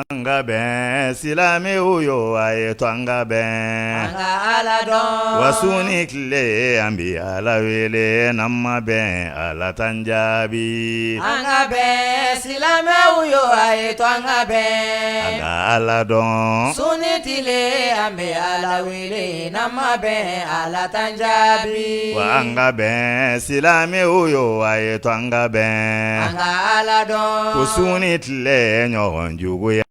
Anga ben silame uyo aye twanga ben anga ala don wasuni kile ambi ala wele namma ben ala tanjabi anga ben silame uyo aye twanga ben anga ala don suni tile ambi ala wele namma ben ala tanjabi wa anga ben silame uyo aye twanga ben anga ala don wasuni kile nyogon jugu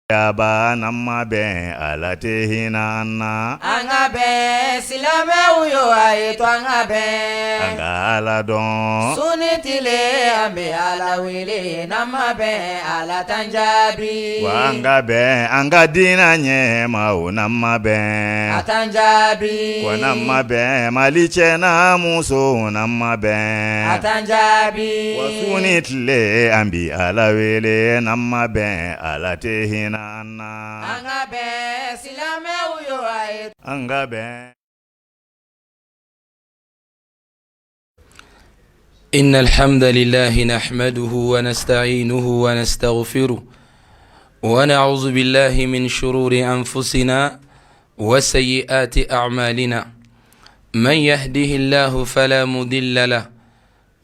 Yaba namma ben ala tehina anna anga ben silame uyo aye twanga ben anga ala don suni tile ambi ala wele namma ben ala tanjabi wa anga ben anga dina nye ma namma ben atanjabi wa namma ben maliche na muso namma ben atanjabi wa suni tile ambi ala wele namma ben ala tehina anna anga ben silame uyo aye anga ben. إن الحمد لله نحمده ونستعينه ونستغفره ونعوذ بالله من شرور أنفسنا وسيئات أعمالنا من يهده الله فلا مضل له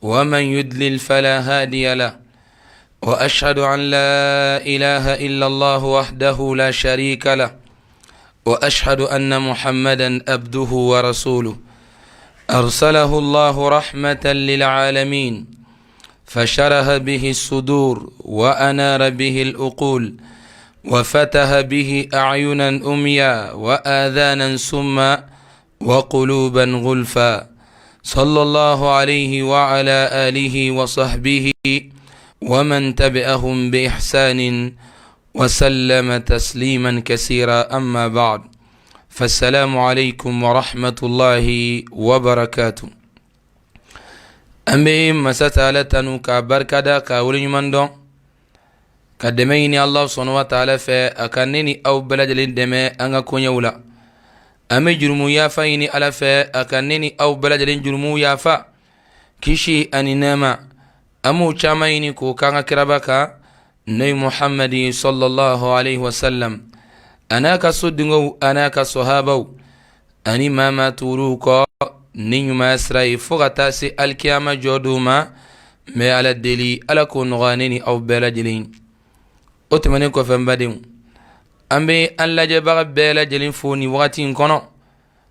ومن يضلل فلا هادي له وأشهد أن لا إله إلا الله وحده لا شريك له وأشهد أن محمدا عبده ورسوله أرسله الله رحمة للعالمين فشرح به الصدور وأنار به العقول وفتح به أعينا أميا وآذانا سما وقلوبا غلفا صلى الله عليه وعلى آله وصحبه ومن تبعهم بإحسان وسلم تسليما كثيرا أما بعد فالسلام عليكم ورحمة الله وبركاته أمي مساتالتنو كبركدا كاولي مندون كدميني الله سبحانه وتعالى فأكنني أو بلد للدماء أنغا كون يولا أمي جرمو يافا إني على فأكنني أو بلد للجرمو يافا كشي أني ناما أمو چاميني كو كانا كربكا نبي محمد صلى الله عليه وسلم أنا كصدقو أنا كصحابو أني ماما توروكو نينو ما أسرائي فغتاسي الكيامة جودوما ما على الدلي على كون غانيني أو بلاجلين أتمنىكو فنباديو أمبي أن لجبغ بلاجلين فو نيواتي نكونو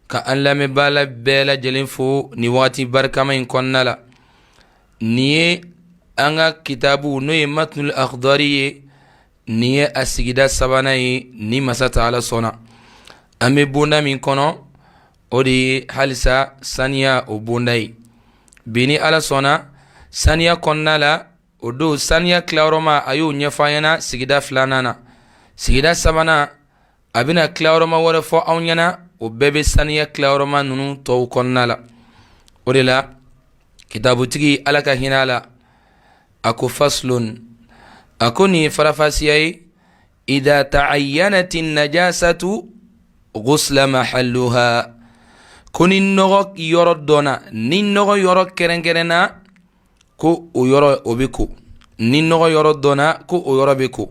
كأن لم بالا بلاجلين فو نيواتي بركما نكونا لا نيه anga kitabu no ye matnul akhdari ni ye asigida sabana ye ni masata ala sona ame bonda min kono odi halisa saniya o bonda yi bini ala sona saniya konna la odo saniya klauroma ayo nyafayana sigida flanana sigida sabana abina klauroma wore fo awnyana o bebe saniya klauroma nunu to konna la odi la kitabu tigi alaka hinala أكو فصل أكوني فرفاسياي إذا تعينت النجاسة غسل محلها كوني نغوك يردونا نين نغو يرد كرنكرنا كو يرد أبكو نين نغو يردونا كو يرد بكو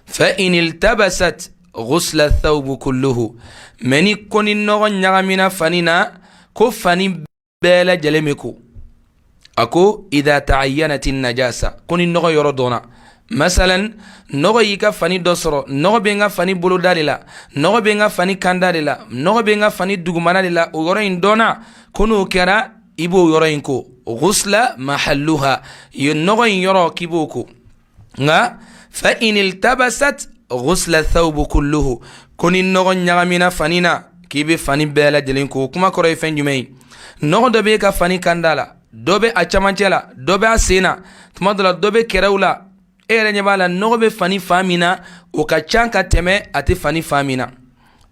فإن التبست غسل الثوب كله مني كوني نغو نغمنا فننا كو فني بلا جلمكو أكو إذا تعينت النجاسة كوني النغو يردونا مثلا نغو يكا فاني دوسرو نغو بينغا فاني بلو داليلا نغو بينغا فاني كانداليلا نغو بينغا فاني دوغمانا للا ويورين دونا كونو كرا إبو يورينكو غسل محلها نغو يورو كيبوكو فإن التبست غسل الثوب كله كوني النغو نغمينا فانينا كيبي فاني بيلا جلينكو كما كوري فين جمعي نغو دبيكا فاني كاندالا dobe a chamancela dobe a sena tumadala dobe kerawla ere nyabala nobe fani famina o ka chanka teme ati fani famina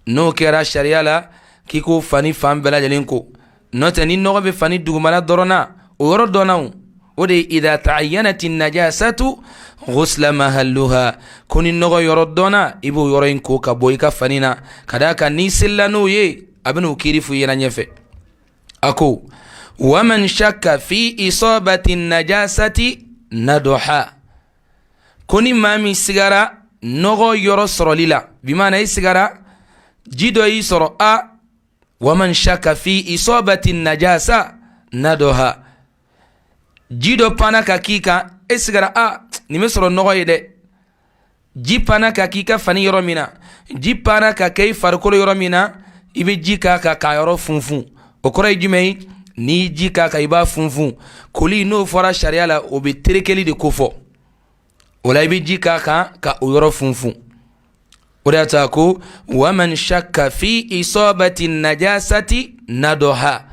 no kera sharia la kiko fani fam bela jelenko note ni nobe fani dugumala dorona o yoro donaw ode idha ta'ayyanat an-najasatu ghusla mahalluha kuni nogo yoro dona ibu yoro inko ka boyka fanina kadaka ni sillanu ye abinu kirifu yena nyefe ako ومن شك في إصابة النجاسة ندحا كوني مامي سيغارا nogo yoro sorolila bimana isigara jido yi soro a waman shaka fi isabati najasa nadoha jido pana kakika isigara a nime soro nogo yede ji pana kakika fani yoro mina ji pana kakei farkolo yoro mina ibe jika ka yoro funfun okora jumei ni jika ka iba funfun koli no fora sharia la obe terekeli de kofo wala ibe jika ka yoro funfun وداتا كو ومن شك في إصابة النجاسة ندوها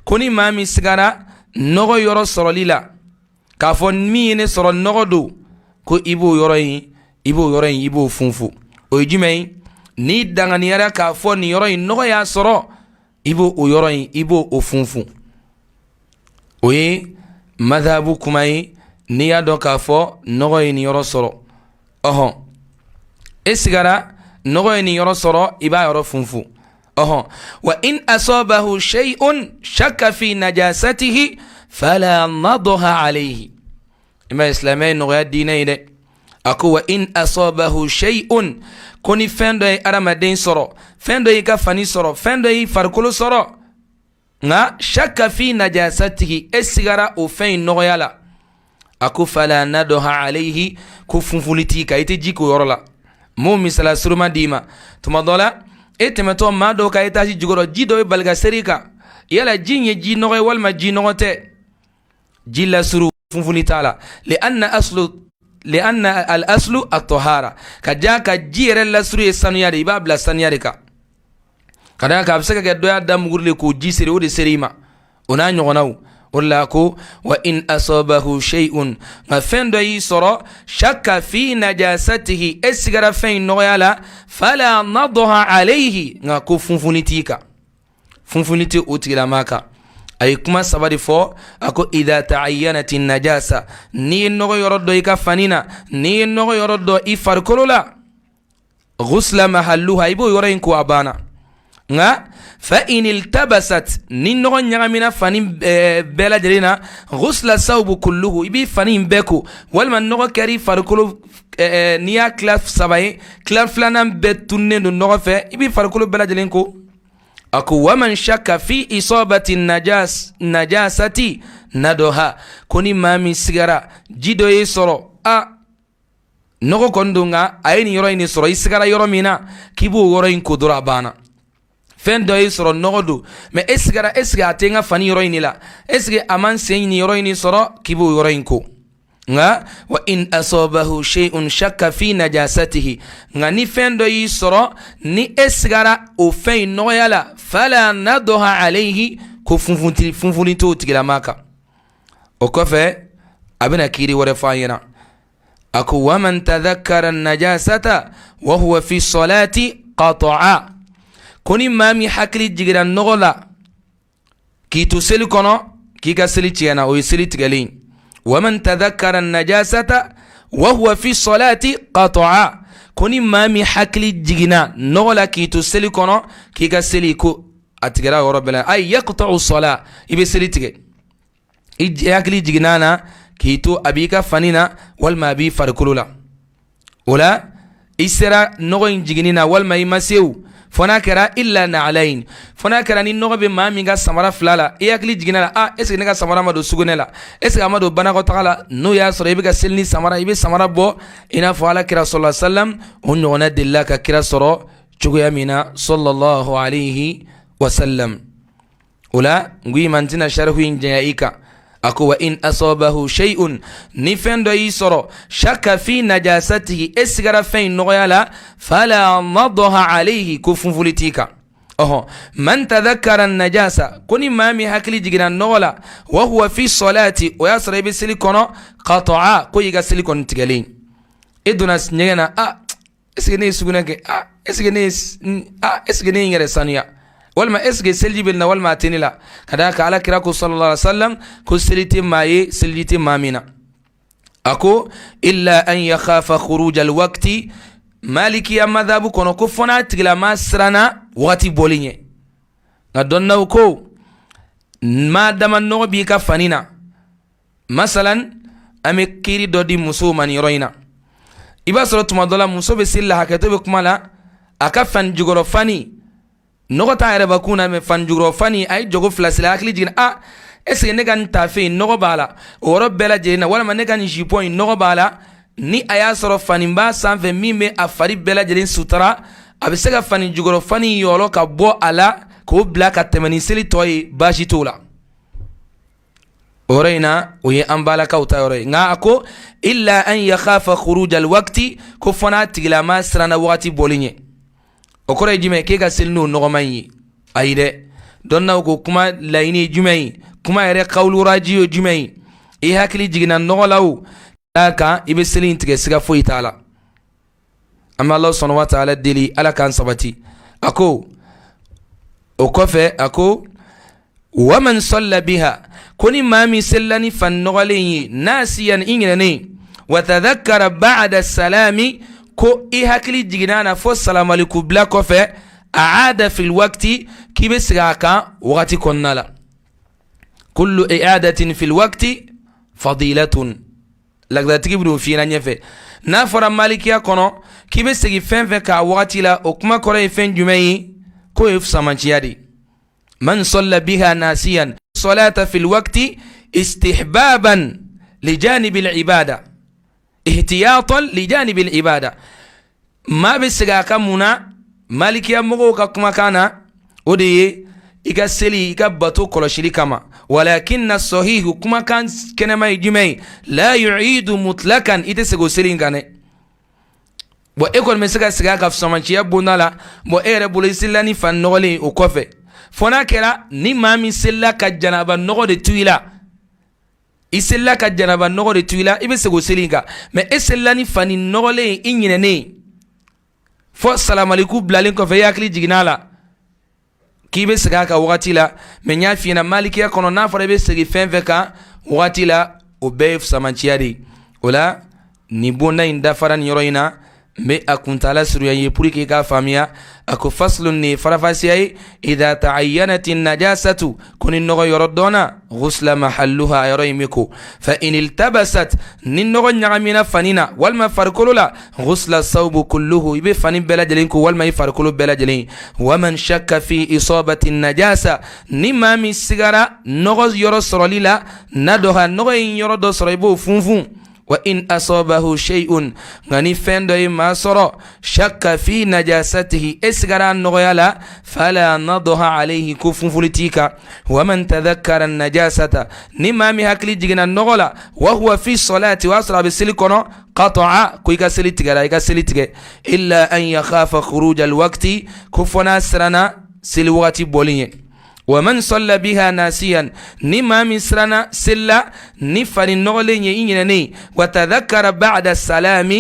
كوني مامي سغارا نغو يورو سروليلا كافون مين سرو نغو دو كو إبو يورين إبو فنفو ويجيمي ني دانغانيارا كافون يورين نغو يا سرو إبو يورين إبو فنفو وي مذهبو كماي نيا دو كافو نغو يورو سرو أهو إسغارا نغويني يرسر إبا يرفنفو وإن أصابه شيء شك في نجاسته فلا نضها عليه إما إسلامي نغويا الديني أكو وإن أصابه شيء كوني فندوي أرمدين سرو فندوي كفاني سرو فندوي فركولو سرو شك في نجاسته إسغارا أفين نغويا لا أكو فلا نضها عليه كفنفولتي كايتي جيكو يورلا mo misala suruma dima tuma dola etemeto mado ka etaji jugoro jido balga serika yala jinye ji noy walma ji nogote jilla suru funfuni tala li anna al aslu at-tahara kajaka jire la suru saniyade ibabla saniyarika kada ka absaka ga doya dam gurle ko ji sere wode serima ona nyogonaw ولكو وإن أصابه شيء فندو يسرى شك في نجاسته اسغر فين نغيالا فلا نضها عليه نكو فنفنتيكا فنفنتي أتغلا ماكا أي كما سبادي فو أكو إذا تعينت النجاسة ني نغي يردو إيكا فنينا ني نغي يردو إفاركولولا غسل محلوها إبو يرينكو أبانا فإن التبست نينو نيامينا فانين بلا جرينا غسل الثوب كله يبي فانين بكو والمن نغو كاري فاركولو نيا كلاف سباي كلاف فلانان بتونن نغو في يبي فاركولو بلا جرينكو أكو ومن شك في إصابة النجاسة ندوها كوني مامي سيغارا جيدو يسرو نغو كندونغا أين يروين سرو يسيغارا يرومينا كيبو يروين كدورا بانا fendo yisoro nogodu me esga atenga fani yoroini la esga aman seyni yoroini soro kibu yoroinko wa in asabahu shay'un shakka fi najasatihi ni fendo yisoro ni esgara o fey noyala fala nadha alayhi ko funfunito tigila maka o kofe abina kiri wore fayina aku wa man tadhakkara an-najasata wa huwa fi salati qata'a koni mami hakli jigira nogola ki to seli kono ki ka seli tiena o seli tigalin waman tadhakkara an-najasata wa huwa fi salati qata'a koni mami hakli jigina nogola ki to seli kono ki ka seli ko atigara rabbana ay yaqta'u as-sala ibe seli tige hakli jigina na ki to abika fanina wal ma bi farkulula wala isra nogoin jiginina wal ma imaseu fona kera illa na'alain fona kera ni nogo be ma minga samara flala e yakli jigina la eske ne ga samara mado sugunela eske amado bana ko tagala no ya sore ibe ga selni samara ibe samara bo ina fala kira sallallahu alaihi wasallam onno na dillaka kira soro chugo yamina sallallahu alaihi wasallam ula ngui mantina sharhu injaika أكو وإن أصابه شيء نفند يسر شك في نجاسته إسغر فين نغيالا فلا نضها عليه كفن فلتيكا من تذكر النجاسة كوني مامي هكلي جينا نغلا وهو في الصلاة ويسر بسيليكونا قطعا كويغا سيليكون تغالين إدونا سنجينا إسغني سغنك إسغني يرسانيا والما اسجي سلجي بلنا والما تنلا كذاك على كراكو صلى الله عليه وسلم كسلتي ماي سلجتي مامينا أكو إلا أن يخاف خروج الوقت مالكي أما ذابو كونو كفنا تغلا ما سرنا وقتي بوليني ندونا وكو ما دام النغو بيكا فانينا مثلا أمي كيري دودي مسو من يروينا iba sɔrɔ tuma dɔ la muso bɛ seli la hakɛto bɛ kuma la a ka fani jukɔrɔ fani nɔgɔ t'a yɛrɛ bakun na mɛ fani jukɔrɔ fani a ye jogo fila seli a hakili jiginna est ce que ne ka nin taafe in nɔgɔ b'a la o yɔrɔ bɛɛ lajɛlen na walima ne ka nin jupon in nɔgɔ b'a la ni a y'a sɔrɔ fani b'a sanfɛ min bɛ a fari bɛɛ lajɛlen sutura a bɛ se ka fani jukɔrɔ fani yɔlɔ ka bɔ a la k'o bila ka tɛmɛ ni seli tɔ ye baasi t'o la o yɔrɔ in na o ye an balakaw ta yɔrɔ ye nka a ko illa an yakhafa khuruj al waqti ko fana tigilama siranna wagati bɔli ɲɛ o kɔrɔ ye jumɛn k'e ka seli n'o nɔgɔman ye ayi dɛ dɔnnaw ko kuma laɲini ye jumɛn ye kuma yɛrɛ kawluraji ye jumɛn ye i hakili jiginna nɔgɔ la o k'a kan i bɛ seli in tigɛ siga foyi t'a la an bɛ Alahu subhanahu wa ta'ala deli ala k'an sabati a ko o kɔfɛ a ko wa man salla biha ko ni maa min selila ni fani nɔgɔlen ye nasiyan i ɲinɛnen wa tadhakkara ba'da salami ko i hakili jiginna na fo salamaliku bila kɔfɛ aada fil waqti k'i bɛ segin a kan wagati kɔnɔna la kullu i'adatin fil waqti fadilatun lagdatigi bɛ n'o f'i ɲɛna ɲɛfɛ n'a fɔra malikiya kɔnɔ k'i bɛ segin fɛn fɛn k'a wagati la o kuma kɔrɔ ye fɛn jumɛn ye k'o ye samanciya de man salla biha nasiyan salata fil waqti istihbaban lijanib al ibada ihtiyatan lijanib al ibada maa bɛ segin a kan mun na malikiya mɔgɔw ka kumakan na o de ye i ka seli i ka bato kɔlɔsili kama walakinna sahihu kumakan kɛnɛma ye jumɛn ye la yu'idu mutlakan i tɛ segin o seli in kan dɛ bon e kɔni bɛ se ka segin a kan samanciya bonda la bon e yɛrɛ bolo i selila ni fani nɔgɔlen o kɔfɛ fo n'a kɛra ni maa min selila ka janaba nɔgɔ de tu i la i selila ka janaba nɔgɔ de tu i la i bɛ segin o seli in kan mɛ e selila ni fani nɔgɔlen i ɲinɛnen fo salamaliku bilalen kɔfɛ i hakili jiginna a la k'i bɛ segin a kan wagati la mɛ n y'a f'i ɲɛna malikiya kɔnɔ n'a fɔra i bɛ segin fɛn fɛn kan wagati la o bɛɛ ye samanciya de ye o la nin bonda in dafara nin yɔrɔ in na n bɛ a kuntala surunya ye pour que i k'a faamuya a ko faslun nin ye farafasiya ye idha ta'ayyanat najasatu ko ni nɔgɔ yɔrɔ dɔnna ghusla mahalluha a yɔrɔ in bɛ ko fa in iltabasat ni nɔgɔ ɲagamina fani na walima farikolo la ghusla sawbu kulluhu i bɛ fani bɛɛ lajɛlen ko walima i farikolo bɛɛ lajɛlen wa man shakka fi isabati najasa ni maa min sigara nɔgɔ yɔrɔ sɔrɔli la na dɔ ha nɔgɔ in yɔrɔ dɔ sɔrɔ i b'o funfun wa in asabahu shay'un ngani fendo yi masoro shakka fi najasatihi isgara nogayala fala nadha alayhi kufun fulitika wa man tadhakkara najasata nima mi hakli jigina nogola wa huwa fi salati wa asra bisilikono qata'a kuika selitigara ika selitige illa an yakhafa khuruj alwaqti kufuna srana silwati bolinye ومن صلى بها ناسيا نما مسرنا سلا نفر نغلين ينيني وتذكر بعد السلام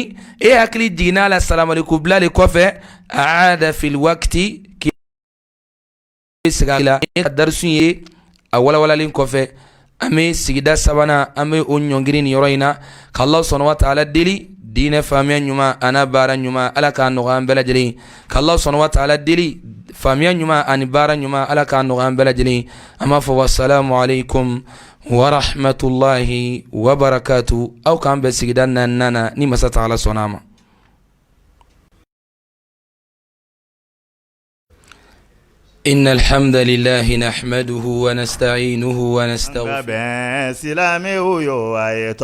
ايه اكلي دينا السلام عليكم بلا لكوفة اعاد في الوقت كي سغالا درسي اولا ولا لكوفة امي سيدا سبانا امي اونيونغرين يروينا كالله سبحانه وتعالى دلي دين فاميا نيما انا بارا نيما الا كان نغان بلا جلي كالله سبحانه وتعالى دلي فاميا نيما اني بارا نيما الا كان نغان بلا جلي اما فالسلام عليكم ورحمة الله وبركاته او كان بسيدنا نانا نيما ستعالى صناما إن الحمد لله نحمده ونستعينه ونستغفره سلامي يو اي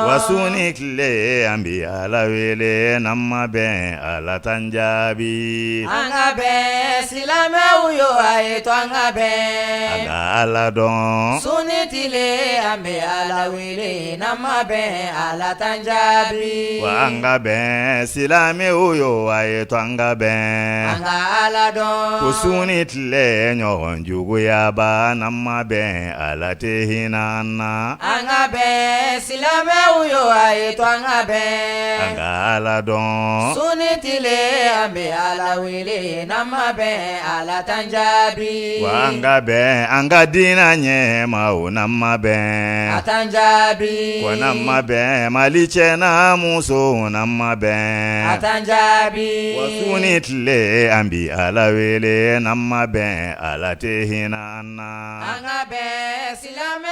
وسونيك لي امبي على ويلي نما بين على تنجابي سلامي يو اي على دون سونيك لي امبي على ويلي نما بين على تنجابي وانغا بين سلامي يو اي kusunit le nyogon jugu yaba namma be ala tehinana anga be silame uyo ay to anga be anga ala don sunit le ambe ala wile namma be ala tanjabi wanga be anga dina nye mau namma be atanjabi kwa namma be maliche na muso namma be atanjabi wasunit le ambi ala wele namma be ala tehinana anga be silame